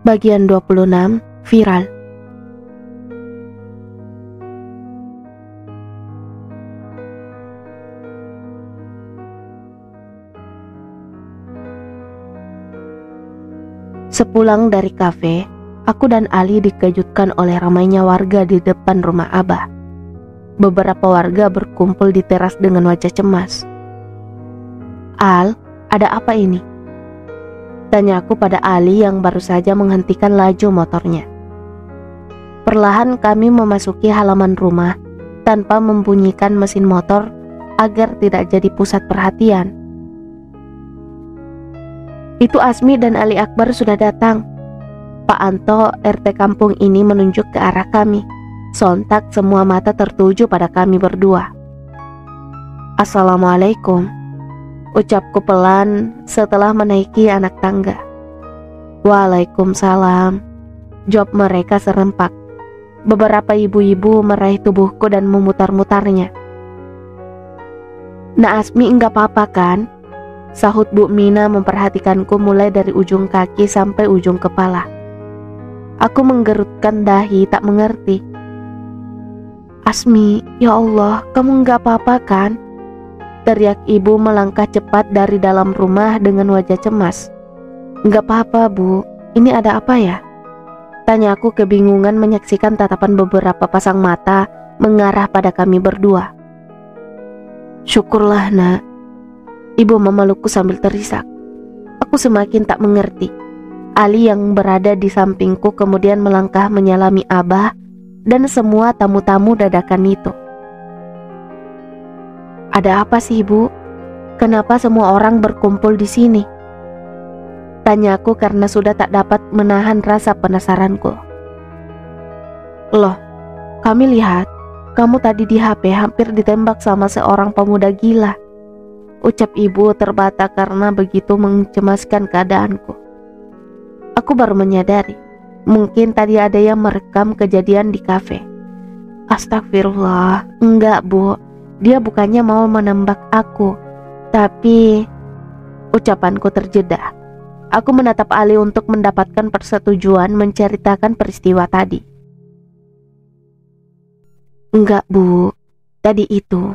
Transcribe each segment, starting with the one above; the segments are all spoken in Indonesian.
Bagian 26, viral. Sepulang dari kafe, aku dan Ali dikejutkan oleh ramainya warga di depan rumah Abah. Beberapa warga berkumpul di teras dengan wajah cemas. "Al, ada apa ini?" tanya aku pada Ali yang baru saja menghentikan laju motornya. Perlahan kami memasuki halaman rumah tanpa membunyikan mesin motor agar tidak jadi pusat perhatian. "Itu Asmi dan Ali Akbar sudah datang." Pak Anto, RT kampung ini menunjuk ke arah kami. Sontak semua mata tertuju pada kami berdua. "Assalamualaikum," ucapku pelan setelah menaiki anak tangga. "Waalaikumsalam," jawab mereka serempak. Beberapa ibu-ibu meraih tubuhku dan memutar-mutarnya. "Nak Asmi enggak apa-apa kan?" sahut Bu Mina memperhatikanku mulai dari ujung kaki sampai ujung kepala. Aku menggerutkan dahi tak mengerti. "Asmi, ya Allah, kamu enggak apa-apa kan?" teriak ibu melangkah cepat dari dalam rumah dengan wajah cemas. "Enggak apa-apa, Bu. Ini ada apa ya?" tanya aku kebingungan menyaksikan tatapan beberapa pasang mata mengarah pada kami berdua. "Syukurlah, Nak." Ibu memelukku sambil terisak. Aku semakin tak mengerti. Ali yang berada di sampingku kemudian melangkah menyalami Abah dan semua tamu-tamu dadakan itu. "Ada apa sih, Bu? Kenapa semua orang berkumpul di sini?" tanyaku karena sudah tak dapat menahan rasa penasaranku. "Loh, kami lihat kamu tadi di HP hampir ditembak sama seorang pemuda gila," ucap ibu terbata karena begitu mencemaskan keadaanku. Aku baru menyadari, mungkin tadi ada yang merekam kejadian di kafe. Astagfirullah, enggak, Bu. Dia bukannya mau menembak aku, tapi... Ucapanku terjeda. Aku menatap Ali untuk mendapatkan persetujuan menceritakan peristiwa tadi. "Enggak, Bu. Tadi itu,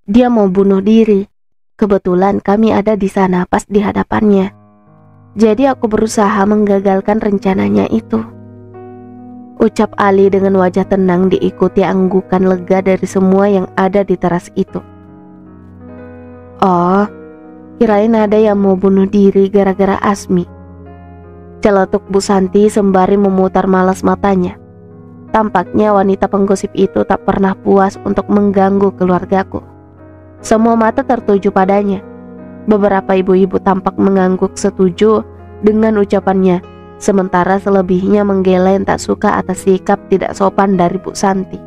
dia mau bunuh diri. Kebetulan kami ada di sana pas di hadapannya. Jadi aku berusaha menggagalkan rencananya itu," ucap Ali dengan wajah tenang diikuti anggukan lega dari semua yang ada di teras itu. "Oh, kirain ada yang mau bunuh diri gara-gara Asmi," celetuk Bu Santi sembari memutar malas matanya. Tampaknya wanita penggosip itu tak pernah puas untuk mengganggu keluargaku. Semua mata tertuju padanya. Beberapa ibu-ibu tampak mengangguk setuju dengan ucapannya, sementara selebihnya menggeleng tak suka atas sikap tidak sopan dari Bu Santi.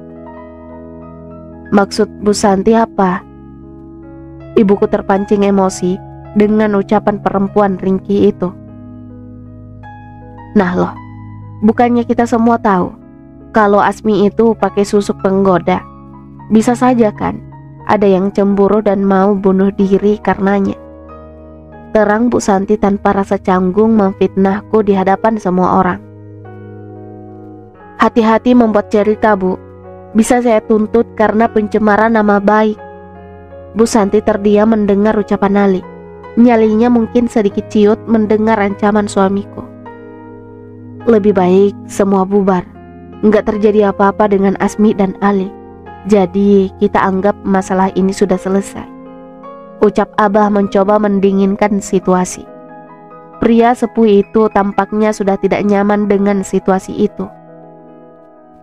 "Maksud Bu Santi apa?" Ibuku terpancing emosi dengan ucapan perempuan ringkih itu. "Nah loh, bukannya kita semua tahu kalau Asmi itu pakai susuk penggoda? Bisa saja kan ada yang cemburu dan mau bunuh diri karenanya," terang Bu Santi tanpa rasa canggung memfitnahku di hadapan semua orang. "Hati-hati membuat cerita, Bu. Bisa saya tuntut karena pencemaran nama baik." Bu Santi terdiam mendengar ucapan Ali. Nyalinya mungkin sedikit ciut mendengar ancaman suamiku. "Lebih baik semua bubar. Nggak terjadi apa-apa dengan Asmi dan Ali. Jadi kita anggap masalah ini sudah selesai," ucap Abah mencoba mendinginkan situasi. Pria sepuh itu tampaknya sudah tidak nyaman dengan situasi itu.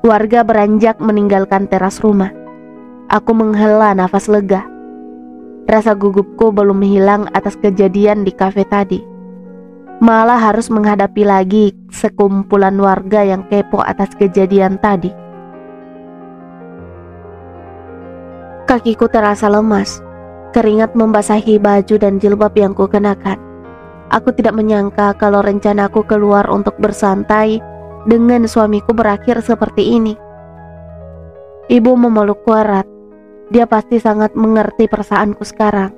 Warga beranjak meninggalkan teras rumah. Aku menghela nafas lega. Rasa gugupku belum hilang atas kejadian di kafe tadi. Malah harus menghadapi lagi sekumpulan warga yang kepo atas kejadian tadi. Kakiku terasa lemas. Keringat membasahi baju dan jilbab yang kukenakan. Aku tidak menyangka kalau rencanaku keluar untuk bersantai dengan suamiku berakhir seperti ini. Ibu memelukku erat. Dia pasti sangat mengerti perasaanku sekarang.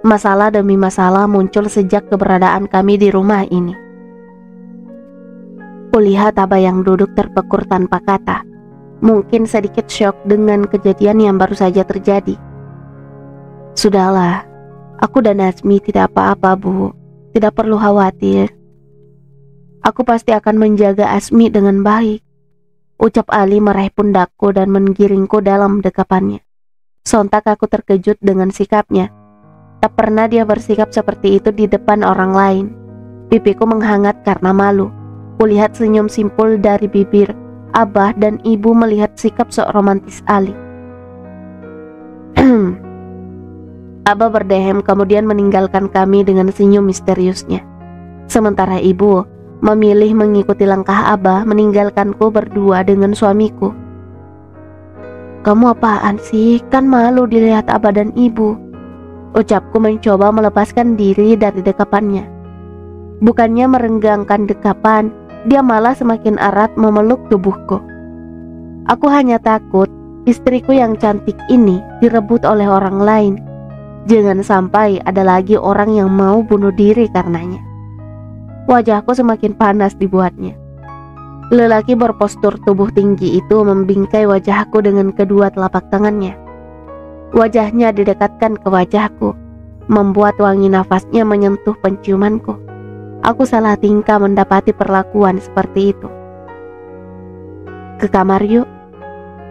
Masalah demi masalah muncul sejak keberadaan kami di rumah ini. Kulihat Abah yang duduk terpekur tanpa kata. Mungkin sedikit syok dengan kejadian yang baru saja terjadi. Sudahlah, aku dan Asmi tidak apa-apa, Bu. Tidak perlu khawatir. Aku pasti akan menjaga Asmi dengan baik, ucap Ali meraih pundakku dan menggiringku dalam dekapannya. Sontak aku terkejut dengan sikapnya. Tak pernah dia bersikap seperti itu di depan orang lain. Pipiku menghangat karena malu. Kulihat senyum simpul dari bibir Abah dan Ibu melihat sikap sok romantis Ali. Abah berdehem kemudian meninggalkan kami dengan senyum misteriusnya. Sementara Ibu memilih mengikuti langkah Abah meninggalkanku berdua dengan suamiku. Kamu apaan sih? Kan malu dilihat Abah dan Ibu, ucapku mencoba melepaskan diri dari dekapannya. Bukannya merenggangkan dekapan, dia malah semakin erat memeluk tubuhku. Aku hanya takut istriku yang cantik ini direbut oleh orang lain. Jangan sampai ada lagi orang yang mau bunuh diri karenanya. Wajahku semakin panas dibuatnya. Lelaki berpostur tubuh tinggi itu membingkai wajahku dengan kedua telapak tangannya. Wajahnya didekatkan ke wajahku, membuat wangi nafasnya menyentuh penciumanku. Aku salah tingkah mendapati perlakuan seperti itu. Ke kamar yuk,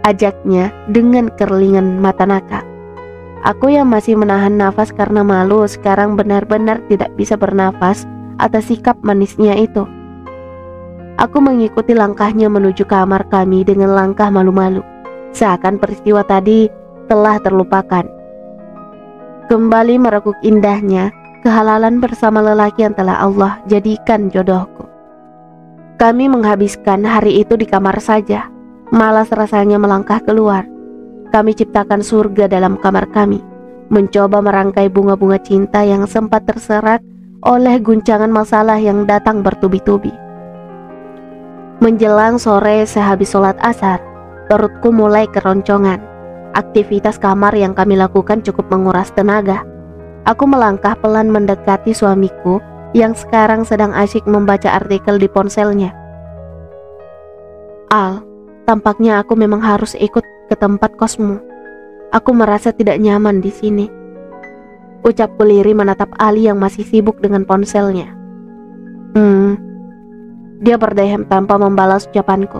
ajaknya dengan kerlingan mata nakal. Aku yang masih menahan nafas karena malu sekarang benar-benar tidak bisa bernafas atas sikap manisnya itu. Aku mengikuti langkahnya menuju kamar kami dengan langkah malu-malu, seakan peristiwa tadi telah terlupakan. Kembali merekuk indahnya kehalalan bersama lelaki yang telah Allah jadikan jodohku. Kami menghabiskan hari itu di kamar saja, malas rasanya melangkah keluar. Kami ciptakan surga dalam kamar kami, mencoba merangkai bunga-bunga cinta yang sempat terserak oleh guncangan masalah yang datang bertubi-tubi. Menjelang sore sehabis sholat asar, perutku mulai keroncongan. Aktivitas kamar yang kami lakukan cukup menguras tenaga. Aku melangkah pelan mendekati suamiku yang sekarang sedang asyik membaca artikel di ponselnya. Al, tampaknya aku memang harus ikut ke tempat kosmu. Aku merasa tidak nyaman di sini, ucapku lirih menatap Ali yang masih sibuk dengan ponselnya. Dia berdehem tanpa membalas ucapanku.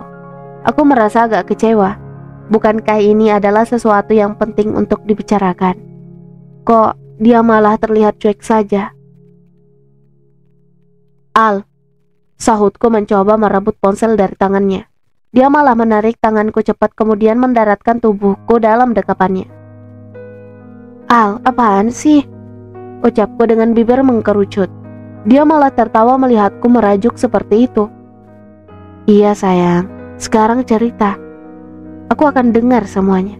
Aku merasa agak kecewa. Bukankah ini adalah sesuatu yang penting untuk dibicarakan? Kok dia malah terlihat cuek saja? Al, sahutku mencoba merebut ponsel dari tangannya. Dia malah menarik tanganku cepat kemudian mendaratkan tubuhku dalam dekapannya. Al, apaan sih? Ucapku dengan bibir mengkerucut. Dia malah tertawa melihatku merajuk seperti itu. Iya sayang, sekarang cerita. Aku akan dengar semuanya.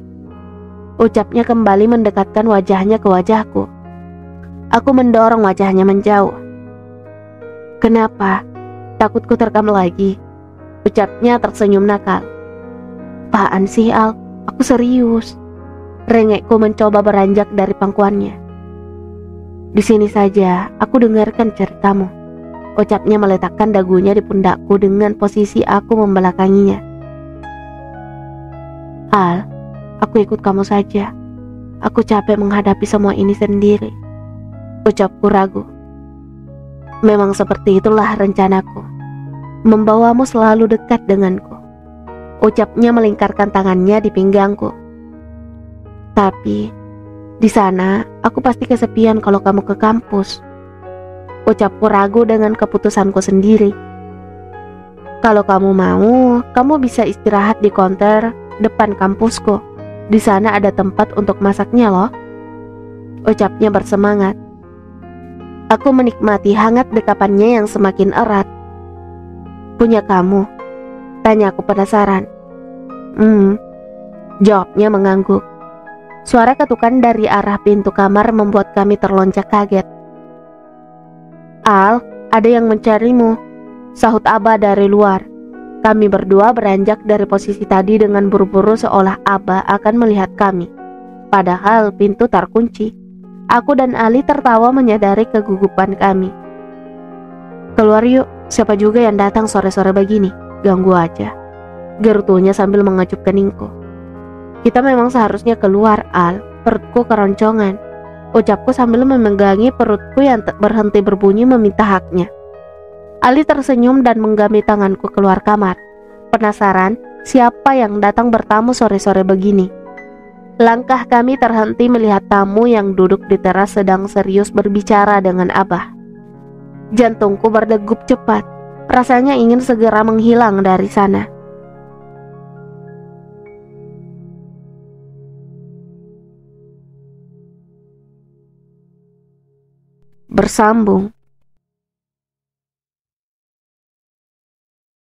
Ucapnya kembali mendekatkan wajahnya ke wajahku. Aku mendorong wajahnya menjauh. Kenapa? Takutku terekam lagi. Ucapnya tersenyum nakal. Apaan sih Al? Aku serius. Rengekku mencoba beranjak dari pangkuannya. Di sini saja, aku dengarkan ceritamu. Ucapnya meletakkan dagunya di pundakku dengan posisi aku membelakanginya. Al, aku ikut kamu saja. Aku capek menghadapi semua ini sendiri. Ucapku ragu. Memang seperti itulah rencanaku, membawamu selalu dekat denganku. Ucapnya melingkarkan tangannya di pinggangku. Tapi di sana aku pasti kesepian kalau kamu ke kampus. Ucapku ragu dengan keputusanku sendiri. Kalau kamu mau, kamu bisa istirahat di konter depan kampusku. Di sana ada tempat untuk masaknya loh. Ucapnya bersemangat. Aku menikmati hangat dekapannya yang semakin erat. Punya kamu? Tanya aku penasaran. Jawabnya mengangguk. Suara ketukan dari arah pintu kamar membuat kami terlonjak kaget. Al, ada yang mencarimu, sahut Abah dari luar. Kami berdua beranjak dari posisi tadi dengan buru-buru seolah Abah akan melihat kami. Padahal pintu terkunci. Aku dan Ali tertawa menyadari kegugupan kami. Keluar yuk, Siapa juga yang datang sore-sore begini? Ganggu aja, gerutunya sambil mengecup keningku. Kita memang seharusnya keluar, Al. Perutku keroncongan, ucapku sambil memegangi perutku yang berhenti berbunyi meminta haknya. Ali tersenyum dan menggami tanganku keluar kamar. Penasaran siapa yang datang bertamu sore-sore begini. Langkah kami terhenti melihat tamu yang duduk di teras sedang serius berbicara dengan Abah. Jantungku berdegup cepat, rasanya ingin segera menghilang dari sana. Bersambung.